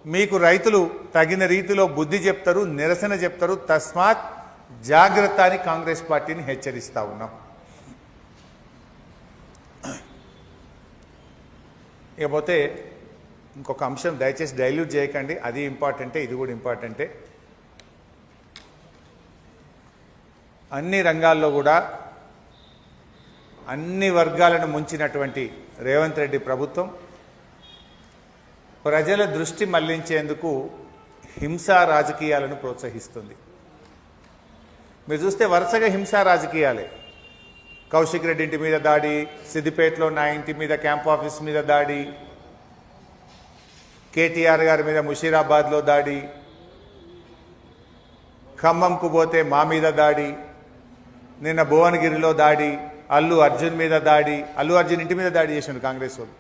మీకు రైతులు తగిన రీతిలో బుద్ధి చెప్తారు, నిరసన చెప్తారు. తస్మాత్ జాగ్రత్త అని కాంగ్రెస్ పార్టీని హెచ్చరిస్తా ఉన్నాం. ఇకపోతే ఇంకొక అంశం దయచేసి డైల్యూట్ చేయకండి, అది ఇంపార్టెంటే, ఇది కూడా ఇంపార్టెంటే. అన్ని రంగాల్లో కూడా అన్ని వర్గాలను ముంచినటువంటి రేవంత్ రెడ్డి ప్రభుత్వం ప్రజల దృష్టి మళ్లించేందుకు హింసా రాజకీయాలను ప్రోత్సహిస్తుంది. మీరు చూస్తే వరుసగా హింసా రాజకీయాలే. కౌశిక్ రెడ్డి ఇంటి మీద దాడి, సిద్దిపేటలో నా ఇంటి మీద క్యాంప్ ఆఫీస్ మీద దాడి, కేటీఆర్ గారి మీద ముషీరాబాద్లో దాడి, ఖమ్మంకు పోతే మా మీద దాడి, నిన్న భువనగిరిలో దాడి, అల్లు అర్జున్ మీద దాడి, అల్లు అర్జున్ ఇంటి మీద దాడి చేసిండు కాంగ్రెస్ వాళ్ళు.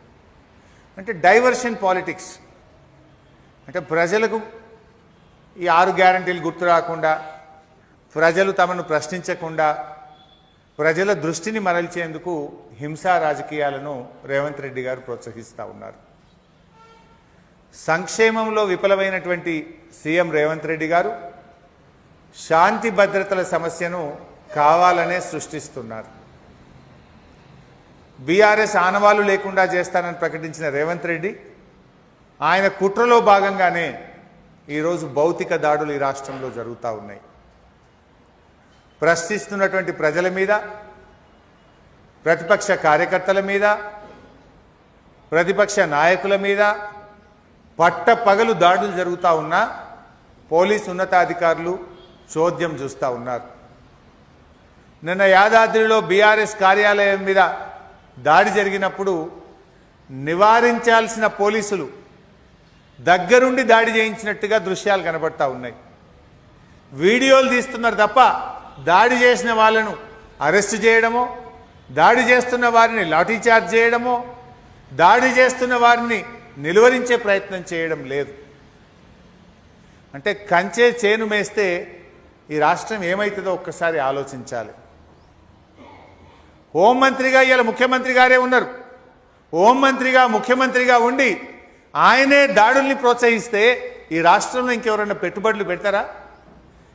అంటే డైవర్షన్ పాలిటిక్స్. అంటే ప్రజలకు ఈ 6 గ్యారంటీలు గుర్తు రాకుండా, ప్రజలు తమను ప్రశ్నించకుండా ప్రజల దృష్టిని మరల్చేందుకు హింసా రాజకీయాలను రేవంత్ రెడ్డి గారు ప్రోత్సహిస్తూ ఉన్నారు. సంక్షేమంలో విఫలమైనటువంటి సీఎం రేవంత్ రెడ్డి గారు శాంతి భద్రతల సమస్యను కావాలనే సృష్టిస్తున్నారు. బీఆర్ఎస్ ఆనవాలు లేకుండా చేస్తానని ప్రకటించిన రేవంత్ రెడ్డి ఆయన కుట్రలో భాగంగానే ఈరోజు భౌతిక దాడులు ఈ రాష్ట్రంలో జరుగుతూ ఉన్నాయి. ప్రశ్నిస్తున్నటువంటి ప్రజల మీద, ప్రతిపక్ష కార్యకర్తల మీద, ప్రతిపక్ష నాయకుల మీద పట్టపగలు దాడులు జరుగుతూ ఉన్నా పోలీసు ఉన్నతాధికారులు చోద్యం చూస్తూ ఉన్నారు. నిన్న యాదాద్రిలో బీఆర్ఎస్ కార్యాలయం మీద దాడి జరిగినప్పుడు నివారించాల్సిన పోలీసులు దగ్గరుండి దాడి చేయించినట్టుగా దృశ్యాలు కనబడతా ఉన్నాయి. వీడియోలు తీస్తున్నారు తప్ప దాడి చేసిన వాళ్ళను అరెస్ట్ చేయడమో, దాడి చేస్తున్న వారిని లాఠీచార్జ్ చేయడమో, దాడి చేస్తున్న వారిని నిలువరించే ప్రయత్నం చేయడం లేదు. అంటే కంచే చేను మేస్తే ఈ రాష్ట్రం ఏమవుతుందో ఒక్కసారి ఆలోచించాలి. హోంమంత్రిగా ఇవాళ ముఖ్యమంత్రి గారే ఉన్నారు. హోంమంత్రిగా ముఖ్యమంత్రిగా ఉండి ఆయనే దాడుల్ని ప్రోత్సహిస్తే ఈ రాష్ట్రంలో ఇంకెవరైనా పెట్టుబడులు పెడతారా?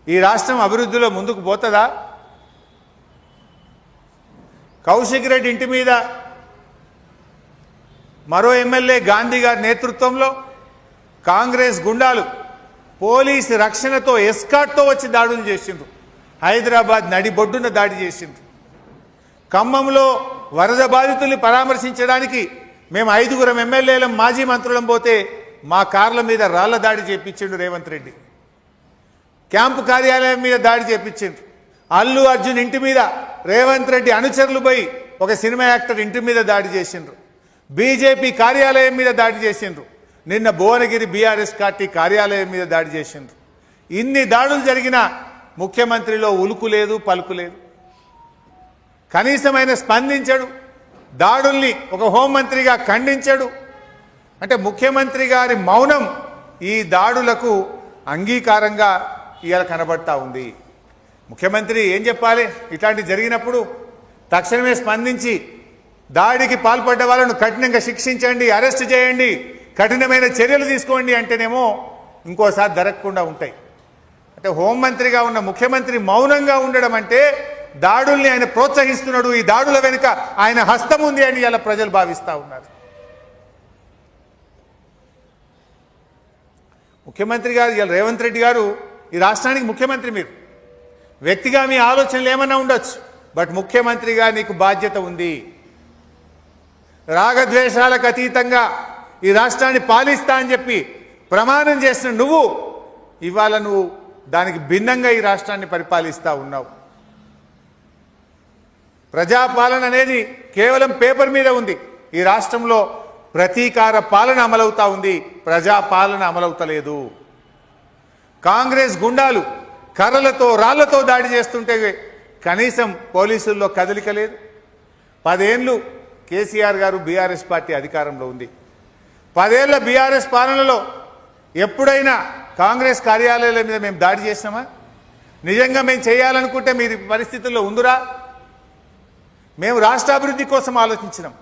ఈ రాష్ట్రం అభివృద్ధిలో ముందుకు పోతుందా? కౌశిక్ రెడ్డి ఇంటి మీద మరో ఎమ్మెల్యే గాంధీ గారి నేతృత్వంలో కాంగ్రెస్ గుండాలు పోలీసు రక్షణతో ఎస్కాట్తో వచ్చి దాడులు చేసిండ్రు. హైదరాబాద్ నడిబొడ్డున దాడి చేసిండ్రు. ఖమ్మంలో వరద బాధితుల్ని పరామర్శించడానికి మేము 5గురం ఎమ్మెల్యేలం, మాజీ మంత్రులం పోతే మా కార్ల మీద రాళ్ల దాడి చేపించిండు రేవంత్ రెడ్డి. క్యాంపు కార్యాలయం మీద దాడి చేపించిండ్రు. అల్లు అర్జున్ ఇంటి మీద రేవంత్ రెడ్డి అనుచరులు పోయి ఒక సినిమా యాక్టర్ ఇంటి మీద దాడి చేసిండ్రు. బీజేపీ కార్యాలయం మీద దాడి చేసిండ్రు. నిన్న భువనగిరి బీఆర్ఎస్ పార్టీ కార్యాలయం మీద దాడి చేసిండ్రు. ఇన్ని దాడులు జరిగినా ముఖ్యమంత్రిలో ఉలుకు లేదు, పలుకు లేదు. కనీసమైన స్పందించడు. దాడుల్ని ఒక హోంమంత్రిగా ఖండించడు. అంటే ముఖ్యమంత్రి గారి మౌనం ఈ దాడులకు అంగీకారంగా ఇవాళ కనబడతా ఉంది. ముఖ్యమంత్రి ఏం చెప్పాలి? ఇట్లాంటి జరిగినప్పుడు తక్షణమే స్పందించి దాడికి పాల్పడ్డ వాళ్ళను కఠినంగా శిక్షించండి, అరెస్ట్ చేయండి, కఠినమైన చర్యలు తీసుకోండి అంటేనేమో ఇంకోసారి జరగకుండా ఉంటాయి. అంటే హోంమంత్రిగా ఉన్న ముఖ్యమంత్రి మౌనంగా ఉండడం అంటే దాడుల్ని ఆయన ప్రోత్సహిస్తున్నాడు, ఈ దాడుల వెనుక ఆయన హస్తం ఉంది అని ఇలా ప్రజలు భావిస్తూ ఉన్నారు. ముఖ్యమంత్రి గారు ఇలా రేవంత్ రెడ్డి గారు ఈ రాష్ట్రానికి ముఖ్యమంత్రి. మీరు వ్యక్తిగా మీ ఆలోచనలు ఏమన్నా ఉండొచ్చు, బట్ ముఖ్యమంత్రిగా నీకు బాధ్యత ఉంది. రాగద్వేషాలకు అతీతంగా ఈ రాష్ట్రాన్ని పాలిస్తా అని చెప్పి ప్రమాణం చేసిన నువ్వు ఇవాళ నువ్వు దానికి భిన్నంగా ఈ రాష్ట్రాన్ని పరిపాలిస్తూ ఉన్నావు. ప్రజాపాలన అనేది కేవలం పేపర్ మీద ఉంది. ఈ రాష్ట్రంలో ప్రతీకార పాలన అమలవుతా ఉంది, ప్రజాపాలన అమలవుతలేదు. కాంగ్రెస్ గుండాలు కర్రలతో రాళ్లతో దాడి చేస్తుంటే కనీసం పోలీసుల్లో కదలిక లేదు. 10 ఏళ్ళు కేసీఆర్ గారు బీఆర్ఎస్ పార్టీ అధికారంలో ఉంది. 10 ఏళ్ల బీఆర్ఎస్ పాలనలో ఎప్పుడైనా కాంగ్రెస్ కార్యాలయాల మీద మేము దాడి చేసినామా? నిజంగా మేము చేయాలనుకుంటే మీరు పరిస్థితుల్లో ఉందిరా? మేము రాష్ట్ర అభివృద్ధి కోసం ఆలోచించినాం,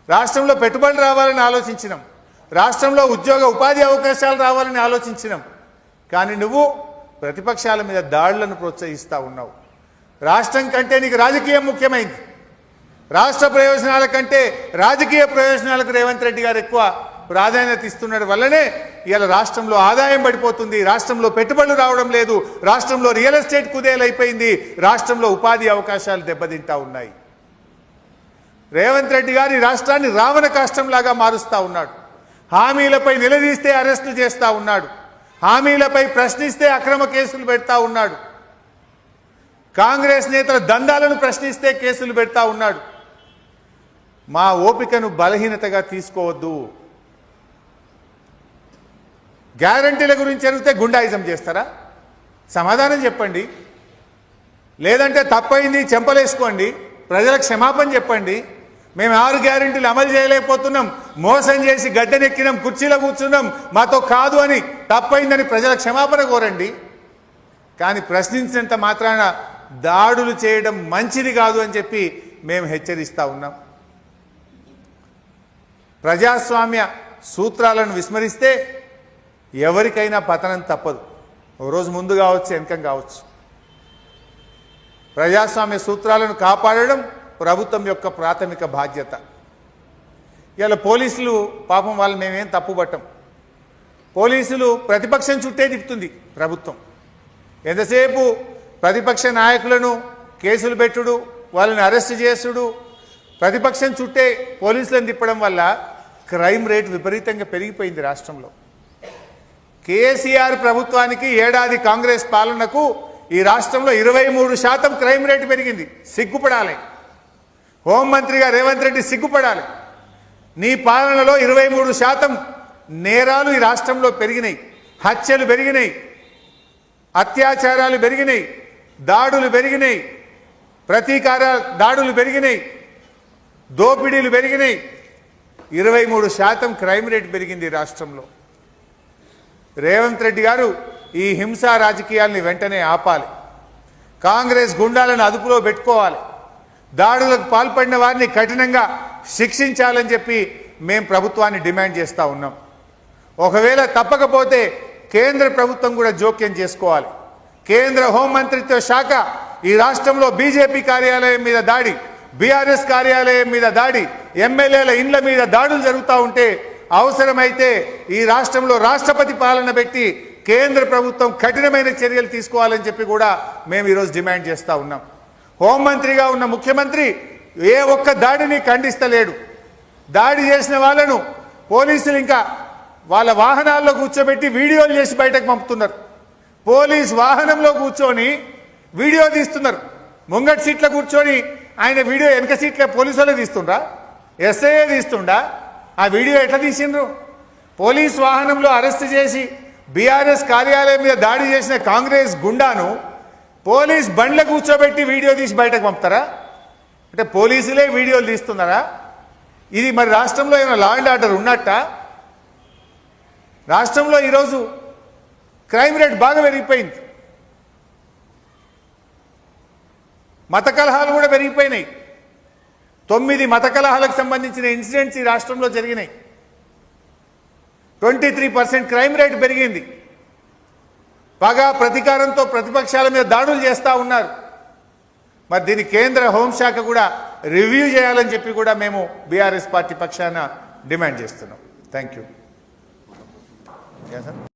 రాష్ట్రంలో పెట్టుబడులు రావాలని ఆలోచించినాం, రాష్ట్రంలో ఉద్యోగ ఉపాధి అవకాశాలు రావాలని ఆలోచించినాం. కానీ నువ్వు ప్రతిపక్షాల మీద దాడులను ప్రోత్సహిస్తూ ఉన్నావు. రాష్ట్రం కంటే నీకు రాజకీయం ముఖ్యమైంది. రాష్ట్ర ప్రయోజనాల కంటే రాజకీయ ప్రయోజనాలకు రేవంత్ రెడ్డి గారు ఎక్కువ ప్రాధాన్యత ఇస్తున్న వల్లనే ఇవాళ రాష్ట్రంలో ఆదాయం పడిపోతుంది, రాష్ట్రంలో పెట్టుబడులు రావడం లేదు, రాష్ట్రంలో రియల్ ఎస్టేట్ కుదేలైపోయింది, రాష్ట్రంలో ఉపాధి అవకాశాలు దెబ్బతింటా ఉన్నాయి. రేవంత్ రెడ్డి గారు ఈ రాష్ట్రాన్ని రావణ కాష్టంలాగా మారుస్తూ ఉన్నాడు. హామీలపై నిలదీస్తే అరెస్టులు చేస్తూ ఉన్నాడు. హామీలపై ప్రశ్నిస్తే అక్రమ కేసులు పెడతా ఉన్నాడు. కాంగ్రెస్ నేతల దందాలను ప్రశ్నిస్తే కేసులు పెడతా ఉన్నాడు. మా ఓపికను బలహీనతగా తీసుకోవద్దు. గ్యారంటీల గురించి అడిగితే గుండాయిజం చేస్తారా? సమాధానం చెప్పండి. లేదంటే తప్పైంది చెంపలేసుకోండి, ప్రజలకు క్షమాపణ చెప్పండి. మేము 6 గ్యారెంటీలు అమలు చేయలేకపోతున్నాం, మోసం చేసి గడ్డనెక్కినాం, కుర్చీలో కూర్చున్నాం, మాతో కాదు అని తప్పైందని ప్రజల క్షమాపణ కోరండి. కానీ ప్రశ్నించినంత మాత్రాన దాడులు చేయడం మంచిది కాదు అని చెప్పి మేము హెచ్చరిస్తూ ఉన్నాం. ప్రజాస్వామ్య సూత్రాలను విస్మరిస్తే ఎవరికైనా పతనం తప్పదు. ఒక రోజు ముందు కావచ్చు, వెనకం కావచ్చు. ప్రజాస్వామ్య సూత్రాలను కాపాడడం ప్రభుత్వం యొక్క ప్రాథమిక బాధ్యత. ఇలా పోలీసులు పాపం వాళ్ళు మేమేం తప్పుపట్టం. పోలీసులు ప్రతిపక్షం చుట్టే తిప్పుతుంది ప్రభుత్వం. ఎంతసేపు ప్రతిపక్ష నాయకులను కేసులు పెట్టుడు, వాళ్ళని అరెస్ట్ చేసుడు, ప్రతిపక్షం చుట్టే పోలీసులను తిప్పడం వల్ల క్రైమ్ రేట్ విపరీతంగా పెరిగిపోయింది రాష్ట్రంలో. కేసీఆర్ ప్రభుత్వానికి ఏడాది కాంగ్రెస్ పాలనకు ఈ రాష్ట్రంలో 23% క్రైమ్ రేట్ పెరిగింది. సిగ్గుపడాలి. హోంమంత్రిగా రేవంత్ రెడ్డి సిగ్గుపడాలి. నీ పాలనలో 23% నేరాలు ఈ రాష్ట్రంలో పెరిగినాయి, హత్యలు పెరిగినాయి, అత్యాచారాలు పెరిగినాయి, దాడులు పెరిగినాయి, ప్రతీకార దాడులు పెరిగినాయి, దోపిడీలు పెరిగినాయి. 23% క్రైమ్ రేట్ పెరిగింది రాష్ట్రంలో. రేవంత్ రెడ్డి గారు ఈ హింసా రాజకీయాల్ని వెంటనే ఆపాలి. కాంగ్రెస్ గుండాలను అదుపులో పెట్టుకోవాలి. దాడులకు పాల్పడిన వారిని కఠినంగా శిక్షించాలని చెప్పి మేము ప్రభుత్వాన్ని డిమాండ్ చేస్తూ ఉన్నాం. ఒకవేళ తప్పకపోతే కేంద్ర ప్రభుత్వం కూడా జోక్యం చేసుకోవాలి. కేంద్ర హోంమంత్రిత్వ శాఖ ఈ రాష్ట్రంలో బీజేపీ కార్యాలయం మీద దాడి, బీఆర్ఎస్ కార్యాలయం మీద దాడి, ఎమ్మెల్యేల ఇండ్ల మీద దాడులు జరుగుతూ ఉంటే అవసరమైతే ఈ రాష్ట్రంలో రాష్ట్రపతి పాలన పెట్టి కేంద్ర ప్రభుత్వం కఠినమైన చర్యలు తీసుకోవాలని చెప్పి కూడా మేము ఈరోజు డిమాండ్ చేస్తూ ఉన్నాం. హోంమంత్రిగా ఉన్న ముఖ్యమంత్రి ఏ ఒక్క దాడిని ఖండిస్తలేడు. దాడి చేసిన వాళ్ళను పోలీసులు ఇంకా వాళ్ళ వాహనాల్లో కూర్చోబెట్టి వీడియోలు చేసి బయటకు పంపుతున్నారు. పోలీస్ వాహనంలో కూర్చొని వీడియో తీస్తున్నారు. ముంగటి సీట్లో కూర్చొని ఆయన వీడియో వెనక సీట్లో పోలీసు వాళ్ళే తీస్తుండ్రా, ఎస్ఐఏ తీస్తుండా? ఆ వీడియో ఎట్లా తీసిండ్రు? పోలీస్ వాహనంలో అరెస్ట్ చేసి బీఆర్ఎస్ కార్యాలయం మీద దాడి చేసిన కాంగ్రెస్ గుండాను పోలీస్ బండ్ల కూర్చోబెట్టి వీడియో తీసి బయటకు పంపుతారా? అంటే పోలీసులే వీడియోలు తీస్తున్నారా? ఇది మరి రాష్ట్రంలో ఏమైనా లా అండ్ ఆర్డర్ ఉన్నట్ట? రాష్ట్రంలో ఈరోజు క్రైమ్ రేట్ బాగా పెరిగిపోయింది. మత కలహాలు కూడా పెరిగిపోయినాయి. 9 మత కలహాలకు సంబంధించిన ఇన్సిడెంట్స్ ఈ రాష్ట్రంలో జరిగినాయి. 23% క్రైమ్ రేట్ పెరిగింది. పగా ప్రతీకారంతో ప్రతిపక్షాల మీద దాడులు చేస్తూ ఉన్నారు. మరి దీన్ని కేంద్ర హోంశాఖ కూడా రివ్యూ చేయాలని చెప్పి కూడా మేము బీఆర్ఎస్ పార్టీ పక్షాన డిమాండ్ చేస్తున్నాం. Thank you.